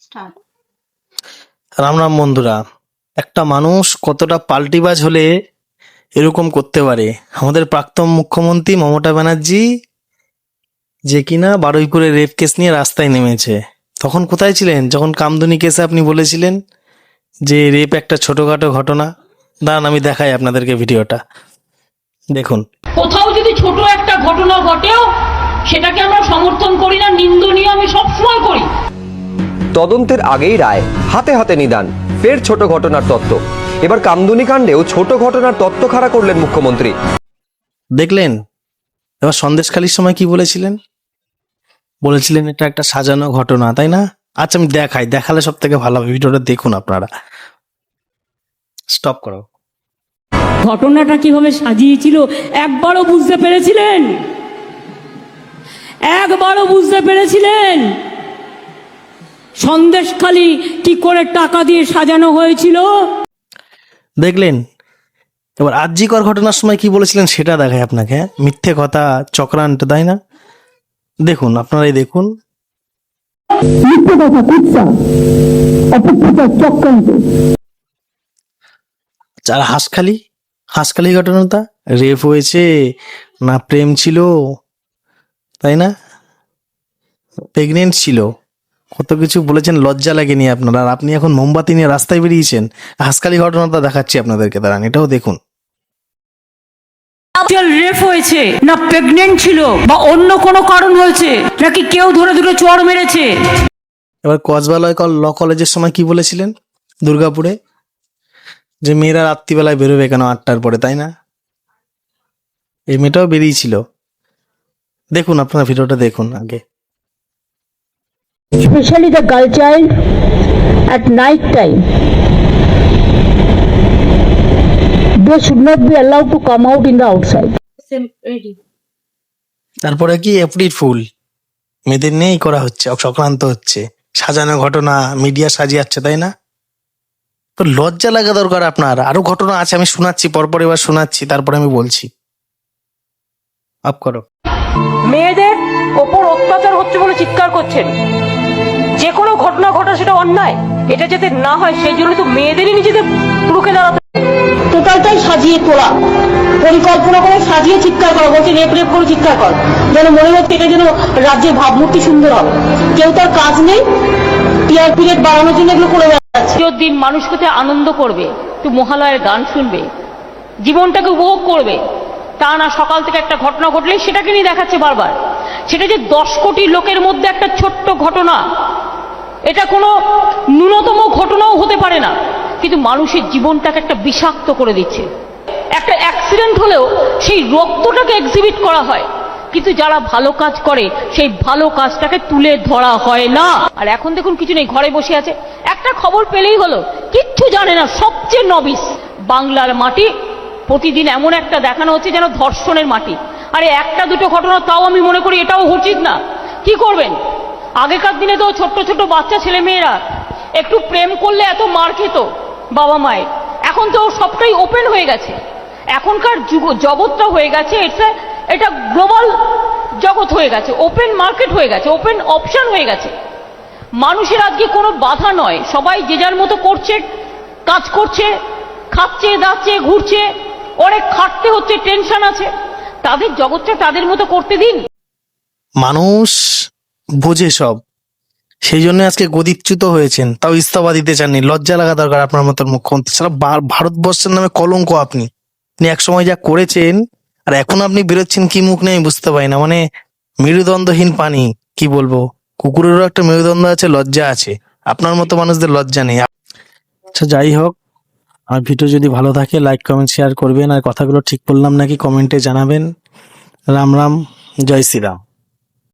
Start. Ram Ram বন্ধুরা, একটা মানুষ কতটা পাল্টিবাজ হলে এরকম করতে পারে। আমাদের প্রাক্তন মুখ্যমন্ত্রী মমতা ব্যানার্জি যে কিনা বারুইপুরে রেপ কেস নিয়ে রাস্তায় নেমেছে, তখন কোথায় ছিলেন যখন কামদুনি কেসে আপনি বলেছিলেন যে রেপ একটা ছোটখাটো ঘটনা? দাঁড়ান আমি দেখাই আপনাদেরকে ভিডিওটা দেখুন। কোথাও যদি ছোট একটা ঘটনা ঘটেও সেটাকে আমরা সমর্থন করি না, নিন্দনীয় আমি সবসময় করি। তদন্তের আগেই রায়, হাতে হাতে নিদান, ফের ছোট ঘটনার তত্ত্ব। এবার কামদুনি কাণ্ডেও ছোট ঘটনার তত্ত্ব খাড়া করলেন মুখ্যমন্ত্রী। দেখলেন? এবার সন্দেশখালির সময় কি বলেছিলেন? বলেছিলেন এটা একটা সাজানো ঘটনা, তাই না? আচ্ছা আমি দেখালে সব থেকে ভালো হবে। ভিডিওটা দেখুন আপনারা। স্টপ করো। ঘটনাটা কিভাবে সাজিয়েছিল একবারও বুঝতে পেরেছিলেন? একবারও বুঝতে পেরেছিলেন সন্দেশখালি কি করে টাকা দিয়ে সাজানো হয়েছিল? দেখলেন? এবার আরজিকর ঘটনার সময় কি বলেছিলেন সেটা দেখায় আপনাকে। মিথ্যে কথা, চক্রান্ত, তাই না? দেখুন, আপনারাই দেখুন। মিথ্যে কথা, কুৎসা, অপপ্রচার, চক্রান্ত। আর হাঁসখালি ঘটনাটা রেপ হয়েছে না প্রেম ছিল, তাই না? প্রেগনেন্ট ছিল, কত কিছু বলেছেন, লজ্জা লাগেনি আপনার? আর আপনি এখন মোমবাতি নিয়ে রাস্তায় বেরিয়েছেন। হাঁসখালি ঘটনাটা দেখাচ্ছি আপনাদেরকে, দাঁড়ান এটাও দেখুন। রেপ হয়েছে না প্রেগনেন্ট ছিল বা অন্য কোনো কারণ হয়েছে নাকি কেউ ধরে ধরে চড় মেরেছে? এবার কসবা ল কলেজের সময় কি বলেছিলেন দুর্গাপুরে? যে মেয়েরা রাত্রিবেলায় বেরোবে কেন 8টার পরে, তাই না? এই মেয়েটাও বেরিয়েছিল। দেখুন, আপনারা ভিডিওটা দেখুন আগে। Especially the girl child at night time, they should not be allowed to come out in the outside. তারপরে কি এপ্রিল ফুল, মেয়েদের নিয়েই করা হচ্ছে, চক্রান্ত হচ্ছে, সাজানো ঘটনা, মিডিয়া সাজিয়াচ্ছে, তাই না? তো লজ্জা লাগা দরকার আপনার। আরো ঘটনা আছে, আমি শোনাচ্ছি পরপর, এবার শোনাচ্ছি, তারপরে আমি বলছি। আপ করো। মেয়েদের ওপর অত্যাচার হচ্ছে বলে চিৎকার করছেন। যে কোনো ঘটনা ঘটা সেটা অন্যায়, এটা যাতে না হয় সেই জন্য তো মেয়েদেরই নিজেদের রুখে দাঁড়াতে। টোটালটাই সাজিয়ে তোলা, পরিকল্পনা করে সাজিয়ে চিৎকার করা, বলছে রেপ রেপ করে চিৎকার কর, যেন মনে হচ্ছে এটা যেন রাজ্যের ভাবমূর্তি সুন্দর হবে। কেউ তার কাজ নেই, টিআরপি রেট বাড়ানোর জন্য এগুলো করে বেড়াচ্ছে। দিন মানুষ কোথায় আনন্দ করবে, একটু মহালয়ের গান শুনবে, জীবনটাকে উপভোগ করবে, তা না সকাল থেকে একটা ঘটনা ঘটলেই সেটাকে নিয়ে দেখাচ্ছে বারবার। সেটা যে 10 কোটি লোকের মধ্যে একটা ছোট্ট ঘটনা, এটা কোনো ন্যূনতম ঘটনাও হতে পারে না, কিন্তু মানুষের জীবনটাকে একটা বিষাক্ত করে দিচ্ছে। একটা অ্যাক্সিডেন্ট হলেও সেই রক্তটাকে এক্সিবিট করা হয়, কিন্তু যারা ভালো কাজ করে সেই ভালো কাজটাকে তুলে ধরা হয় না। আর এখন দেখুন কিছু নেই, ঘরে বসে আছে, একটা খবর পেলেই হলো, কিচ্ছু জানে না, সবচেয়ে নবিস। বাংলার মাটি প্রতিদিন এমন একটা দেখানো হচ্ছে যেন ধর্ষণের মাটি। আরে একটা দুটো ঘটনা তাও আমি মনে করি এটাও উচিত না। কি করবেন? আগেকার দিনে তো ছোট্ট ছোট্ট বাচ্চা ছেলে মেয়েরা একটু প্রেম করলে এত মার খেত বাবা মায়ের, এখন তো সবটাই ওপেন হয়ে গেছে। এখনকার জগৎটা হয়ে গেছে, এটা গ্লোবাল জগৎ হয়ে গেছে, ওপেন মার্কেট হয়ে গেছে, ওপেন অপশন হয়ে গেছে। মানুষের আজকে কোনো বাধা নয়, সবাই যে যার মতো করছে, কাজ করছে, খাচ্ছে, দাচ্ছে, ঘুরছে, অনেক খাটতে হচ্ছে, টেনশন আছে, তাদের জগৎটা তাদের মতো করতে দিন। মানুষ বোঝে সব, সেই জন্য আজকে গদিচ্যুত হয়েছেন, তাও ইস্তফা দিতে চাননি। লজ্জা লাগা দরকার আপনার মতন মুখ্যমন্ত্রী। সারা ভারতবর্ষের নামে কলঙ্ক আপনি। আপনি একসময় যা করেছেন আর এখন আপনি বেরোচ্ছেন কি মুখ নেই বুঝতে পারি না। মানে মেরুদণ্ডহীন পানি, কি বলবো, কুকুরেরও একটা মেরুদণ্ড আছে, লজ্জা আছে, আপনার মতো মানুষদের লজ্জা নেই। আচ্ছা যাই হোক, আর ভিডিও যদি ভালো থাকে লাইক কমেন্ট শেয়ার করবেন, আর কথাগুলো ঠিক বললাম নাকি কমেন্টে জানাবেন। রাম রাম, জয় শ্রীরাম।